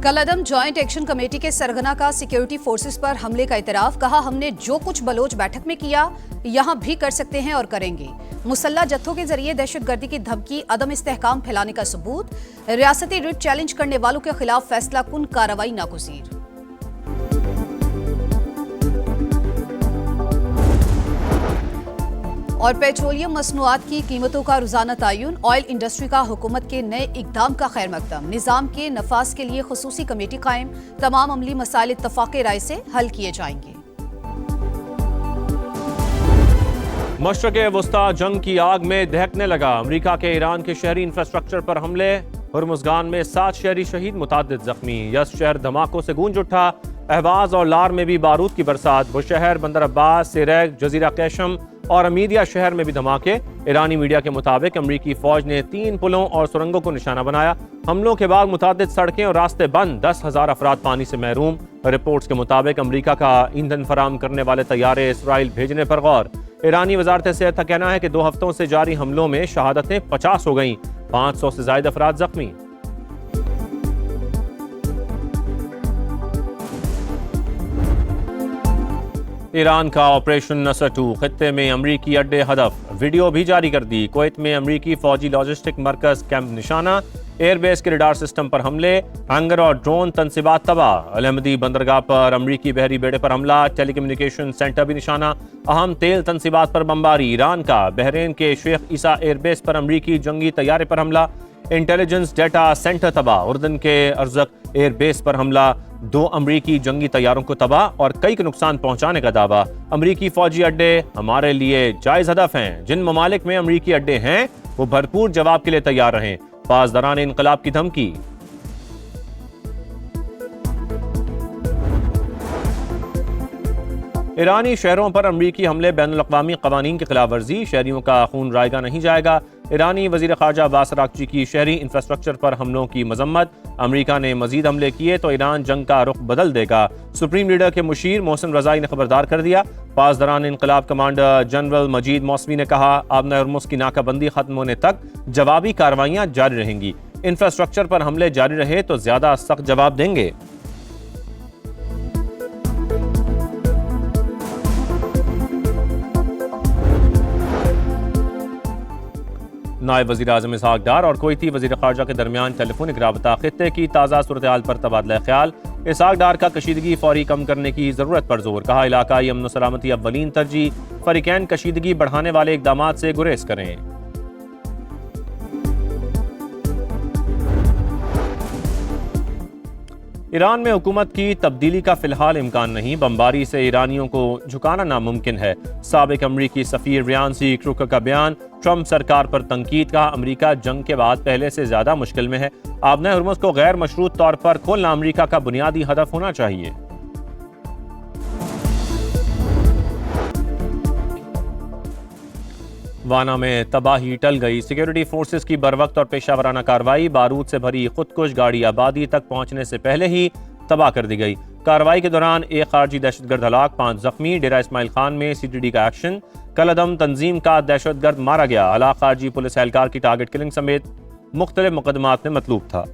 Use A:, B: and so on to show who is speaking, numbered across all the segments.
A: कलअदम joint action committee के सरगना का सिक्योरिटी फोर्सेस पर हमले का इतराफ। कहा, हमने जो कुछ बलोच बैठक में किया यहां भी कर सकते हैं और करेंगे। मुसल्ला जत्थों के जरिए दहशतगर्दी की धमकी, अदम इस्तेहकाम फैलाने का सबूत। रियासती रिट चैलेंज करने वालों के खिलाफ फैसला कुन कार्रवाई नागुज़ीर। और पेट्रोलियम मसनूआत की कीमतों का रोजाना तयन। ऑयल इंडस्ट्री का हुकूमत के नए इकदाम का खैर मकदम। निजाम के नफाज के लिए खुसूसी कमेटी कायम। तमाम अमली मसाइल इत्तफाक़े राय से हल किए जाएंगे।
B: मशरक़े वस्ता जंग की आग में दहकने लगा। अमरीका के ईरान के शहरी इंफ्रास्ट्रक्चर पर हमले। हुर्मुज़गान में 7 शहरी शहीद, मुतादिद जख्मी। यस शहर धमाकों से गूंज उठा। अहवाज और लार में भी बारूद की बरसात। बुशहर, बंदर अब्बास, सिरैक, जजीरा कैशम और अमीदिया शहर में भी धमाके। ईरानी मीडिया के मुताबिक अमरीकी फौज ने 3 पुलों और सुरंगों को निशाना बनाया। हमलों के बाद मुतादिद सड़कें और रास्ते बंद। 10,000 अफराद पानी से महरूम। रिपोर्ट्स के मुताबिक अमरीका का ईंधन फराम करने वाले तैयारे इसराइल भेजने पर गौर। ईरानी वजारत सेहत का कहना है कि 2 हफ्तों से जारी हमलों में शहादतें 50 हो गईं। 500 से ज्यादा अफराद जख्मी। ईरान का ऑपरेशन नसर 2 खित्ते में अमरीकी अड्डे हदफ। वीडियो भी जारी कर दी। कुवैत में अमरीकी फौजी लॉजिस्टिक मरकज कैंप निशाना। एयरबेस के रडार सिस्टम पर हमले। हैंगर और ड्रोन तनसीबात तबाह। अलहमदी बंदरगाह पर अमरीकी बहरी बेड़े पर हमला। टेलीकम्युनिकेशन सेंटर भी निशाना। अहम तेल तनसीबात पर बमबारी। ईरान का बहरीन के शेख ईसा एयरबेस पर अमरीकी जंगी तैयारे पर हमला। इंटेलिजेंस डेटा सेंटर तबाह। उर्दन के अर्जक एयरबेस पर हमला। 2 अमरीकी जंगी तैयारों को तबाह और कई को नुकसान पहुंचाने का दावा। अमरीकी फौजी अड्डे हमारे लिए जायज हदफ हैं। जिन ममालिक में अमरीकी अड्डे हैं वो भरपूर जवाब के लिए तैयार रहें। पासदारान इनकलाब की धमकी। ईरानी शहरों पर अमरीकी हमले बैनुल-अक़वामी क़वानीन की खिलाफ वर्जी। शहरियों का खून रायगा नहीं जाएगा। ईरानी वज़ीर ख़ारजा अब्बास अराग़ची की शहरी इंफ्रास्ट्रक्चर पर हमलों की मजम्मत। अमरीका ने मजीद हमले किए तो ईरान जंग का रुख बदल देगा। सुप्रीम लीडर के मुशीर मोहसिन रज़ाई ने खबरदार कर दिया। पासदारान इनकलाब कमांडर जनरल मजीद मौसवी ने कहा, आबना हर्मुज़ की नाकाबंदी खत्म होने तक जवाबी कार्रवाइयाँ जारी रहेंगी। इंफ्रास्ट्रक्चर पर हमले जारी रहे तो ज्यादा सख्त जवाब देंगे। नायब वज़ीर आज़म इसहाक डार और कुवैती वज़ीर ख़ारजा के दरमियान टेलीफोनिक राबता। खित्ते की ताज़ा सूरत हाल पर तबादला ख्याल। इसहाक डार का कशीदगी फौरी कम करने की ज़रूरत पर जोर। कहा, इलाकाई अमन सलामती अव्वलीन तरजीह। फ़रीक़ैन कशीदगी बढ़ाने वाले इक़दामात से गुरेज करें। ईरान में हुकूमत की तब्दीली का फिलहाल इम्कान नहीं। बमबारी से ईरानियों को झुकाना नामुमकिन है। साबिक अमरीकी सफ़ीर रियानसी क्रूकर का बयान। ट्रंप सरकार पर तंकीद। का अमरीका जंग के बाद पहले से ज्यादा मुश्किल में है। आबना हर्मुज़ को गैर मशरूत तौर पर खोलना अमरीका का बुनियादी हदफ होना चाहिए। वाना में तबाही टल गई। सिक्योरिटी फोर्सेस की बरवक्त और पेशावराना कार्रवाई। बारूद से भरी खुदकुश गाड़ी आबादी तक पहुंचने से पहले ही तबाह कर दी गई। कार्रवाई के दौरान एक खारजी दहशतगर्द हलाक, 5 जख्मी। डेरा इस्माइल खान में CTD का एक्शन। कलअदम तंजीम का दहशतगर्द मारा गया। हलाक खारजी पुलिस एहलकार की टारगेट किलिंग समेत मुख्तलिफ मुकदमात में मतलूब था।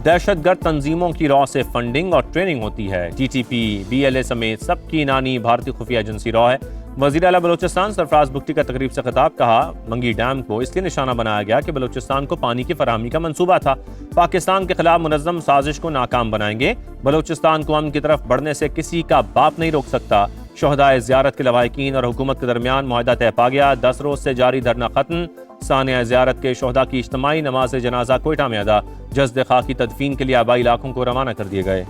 B: दहशतगर्द तंजीमों की रॉ से फंडिंग और ट्रेनिंग होती है। TTP, BLA समेत सबकी नानी भारतीय खुफिया एजेंसी रॉ है। वज़ीर आला बलोचिस्तान सरफराज बुख्ती का तकरीब से खिताब। कहा, मंगी डैम को इसलिए निशाना बनाया गया कि बलोचिस्तान को पानी की फराहमी का मंसूबा था। पाकिस्तान के खिलाफ मुनज़्ज़म साजिश को नाकाम बनाएंगे। बलोचिस्तान को अमन की तरफ बढ़ने से किसी का बाप नहीं रोक सकता। शोहदाए ज़ियारत के लवाहिकीन और हुकूमत के दरमियान मुआहदा तय पा गया। 10 रोज से जारी धरना खत्म। सानिया ज़ियारत के शोहदा की इज्तिमाई नमाज जनाजा कोयटा में अदा। जज्द खाक की तदफीन के लिए आबाई इलाकों को रवाना कर दिए गए।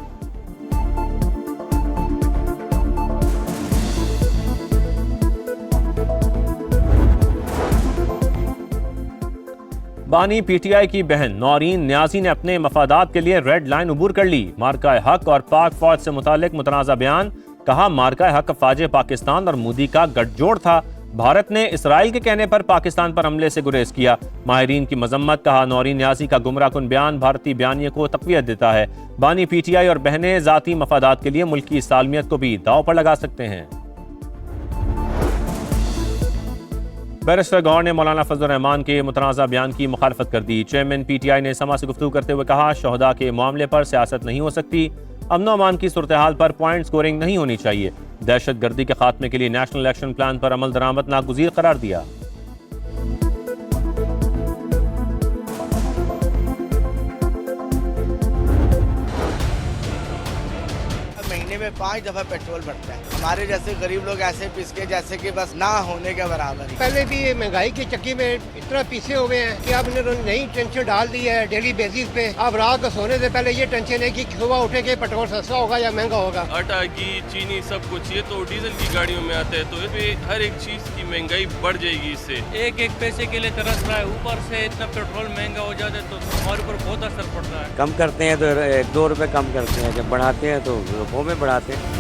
B: बानी PTI की बहन नौरीन न्याजी ने अपने मफादात के लिए रेड लाइन उबूर कर ली। मार्का हक और पाक फौज से मुतालिक मुतनाज़ा बयान। कहा, मार्का हक फाजे पाकिस्तान और मोदी का गठजोड़ था। भारत ने इसराइल के कहने पर पाकिस्तान पर हमले से गुरेज किया। माहिरीन की मजम्मत। कहा, नौरीन न्याजी का गुमराह कुन बयान भारतीय बयानिए को तक़वियत देता है। बानी PTI और बहनें ज़ाती मफादात के लिए मुल्क की सालमियत को भी दाव पर लगा सकते हैं। बैरिस्टर गौहर ने मौलाना फजल रहमान के मुतनाज़ा बयान की मुखालफत कर दी। चेयरमैन PTI ने समा से गुफ्तगू करते हुए कहा, शहदा के मामले पर सियासत नहीं हो सकती, अमन अमान की सूरत हाल पर पॉइंट स्कोरिंग नहीं होनी चाहिए। दहशत गर्दी के खात्मे के लिए नेशनल एक्शन प्लान पर अमल दरामद नागुज़ीर करार दिया।
C: महीने में 5 दफा पेट्रोल बढ़ता है। हमारे जैसे गरीब लोग ऐसे पिस के जैसे कि बस ना होने के बराबर ही।
D: पहले भी ये महंगाई की चक्की में इतना पीछे हो गए हैं कि अब इन्होंने नई टेंशन डाल दी है डेली बेसिस पे। अब रात को सोने से पहले ये टेंशन है कि सुबह उठे के पेट्रोल सस्ता होगा या महंगा होगा।
E: आटा की चीनी सब कुछ ये तो डीजल की गाड़ियों में आता है, तो इस पे हर एक चीज की महंगाई बढ़ जाएगी। इससे एक एक पैसे के लिए तरस रहा है, ऊपर से इतना पेट्रोल महंगा हो जाता है तो हमारे ऊपर बहुत असर पड़ता है।
F: कम करते हैं तो 1-2 रुपए कम करते हैं, जब बढ़ाते हैं तो रुपयों में बढ़ाते हैं।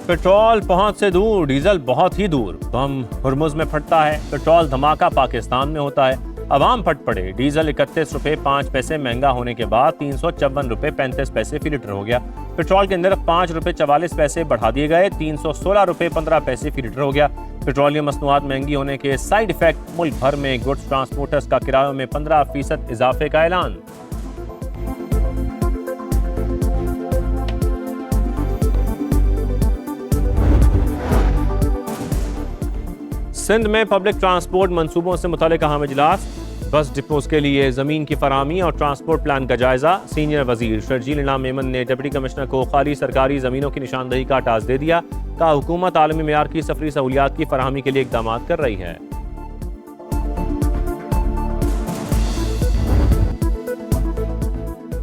B: पेट्रोल पहुंच से दूर, डीजल बहुत ही दूर। बम हुरमुज में फटता है, पेट्रोल धमाका पाकिस्तान में होता है। अवाम फट पड़े। डीजल 31 रुपए 5 पैसे महंगा होने के बाद 354 रुपए 35 पैसे फी लीटर हो गया। पेट्रोल के अंदर 5 रुपए 44 पैसे बढ़ा दिए गए, 316 रुपए 15 पैसे फी लीटर हो गया। पेट्रोलियम मसनूआत महंगी होने के साइड इफेक्ट, मुल्क भर में गुड्स ट्रांसपोर्टर्स का किरायों में 15% इजाफे का ऐलान। सिंध में पब्लिक ट्रांसपोर्ट मंसूबों से मुतालिक अहम इजलास। बस डिपोज के लिए ज़मीन की फराहमी और ट्रांसपोर्ट प्लान का जायजा। सीनियर वजीर शर्जील इनाम मेमन ने डिप्टी कमिश्नर को खाली सरकारी ज़मीनों की निशानदही का टास्क दे दिया। कहा, हुकूमत आलमी मेयार की सफरी सहूलियात की फराहमी के लिए इकदाम कर रही है।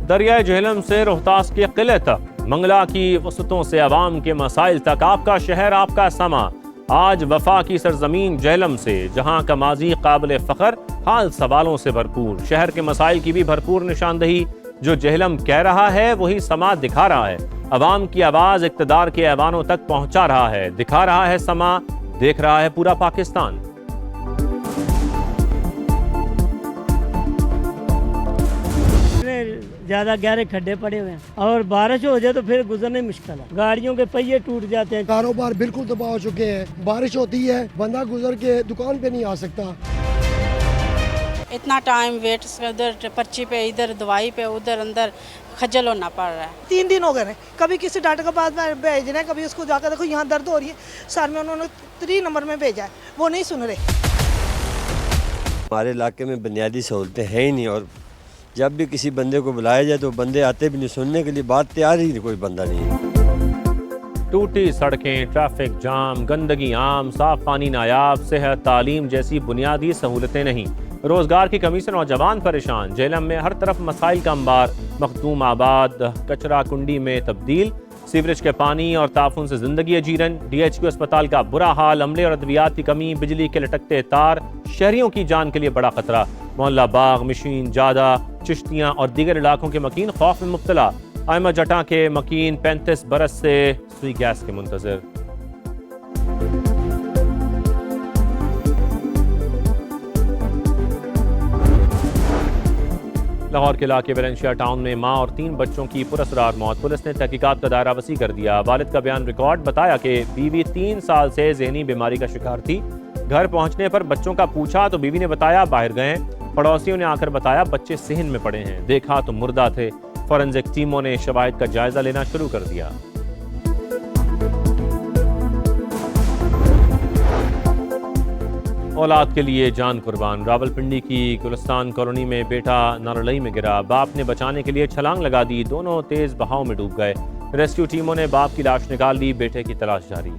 B: दरियाए झेलम से रोहतास के किले तक, मंगला की वसतों से अवाम के मसाइल तक, आपका शहर आपका समा। आज वफा की सरजमीन झेलम से, जहां का माजी काबिल फ़ख्र, हाल सवालों से भरपूर। शहर के मसाइल की भी भरपूर निशानदही। जो झेलम कह रहा है वही समा दिखा रहा है। अवाम की आवाज़ इक़्तिदार के ऐवानों तक पहुंचा रहा है, दिखा रहा है समा, देख रहा है पूरा पाकिस्तान।
G: ज्यादा गहरे खड्डे पड़े हुए हैं और बारिश हो जाए तो फिर गुजरने मुश्किल है। गाड़ियों के पहिए टूट जाते हैं।
D: कारोबार बिल्कुल तबाह हो चुके हैं। बारिश होती है, बंदा गुजर के दुकान पे नहीं आ सकता।
H: इतना टाइम वेट, उधर पर्ची पे, इधर दवाई पे, उधर अंदर खज्जल होना पड़ रहा है।
I: 3 दिन हो गए, कभी किसी डॉक्टर के पास में भेजना है, कभी उसको जाकर देखो यहाँ दर्द हो रही है, सर में उन्होंने 3 नंबर में भेजा है, वो नहीं सुन रहे।
F: हमारे इलाके में बुनियादी सहूलतें हैं ही नहीं, और जब भी किसी बंदे को बुलाया जाए तो बंदे आते भी नहीं, सुनने के लिए बात तैयार ही कोई बंदा नहीं है।
B: टूटी सड़कें, ट्रैफिक जाम, गंदगी आम, साफ पानी नायाब, सेहत तालीम जैसी बुनियादी सहूलतें नहीं। रोजगार की कमी से नौजवान परेशान। झेलम में हर तरफ मसाइल का अंबार। मखदूम आबाद कचरा कुंडी में तब्दील। सीवरेज के पानी और ताफुन से जिंदगी अजीरन। DHQ अस्पताल का बुरा हाल। अमले और अद्वियात की कमी, बिजली के लटकते तार, शहरियों की जान के लिए बड़ा खतरा। मोहल्ला बाग, मशीन जादा, चिश्तियाँ और दीगर इलाकों के मकीन खौफ में मुब्तला। अहमद जटा के मकीन 35 बरस से सुई गैस के मुंतजर। लाहौर के इलाके वेलेंशिया टाउन में मां और 3 बच्चों की पुरअसरार मौत। पुलिस ने तहकीकात का दायरा वसी कर दिया। वालिद का बयान रिकॉर्ड। बताया कि बीवी 3 साल से ज़हनी बीमारी का शिकार थी। घर पहुंचने पर बच्चों का पूछा तो बीवी ने बताया बाहर गए। पड़ोसियों ने आकर बताया बच्चे सेहन में पड़े हैं। देखा तो मुर्दा थे। फॉरेंसिक टीमों ने शवाहिद का जायजा लेना शुरू कर दिया। औलाद के लिए जान कुर्बान। रावलपिंडी की गुलिस्तान कॉलोनी में बेटा नारलई में गिरा। बाप ने बचाने के लिए छलांग लगा दी। दोनों तेज बहाव में डूब गए। रेस्क्यू टीमों ने बाप की लाश निकाल ली। बेटे की तलाश जारी।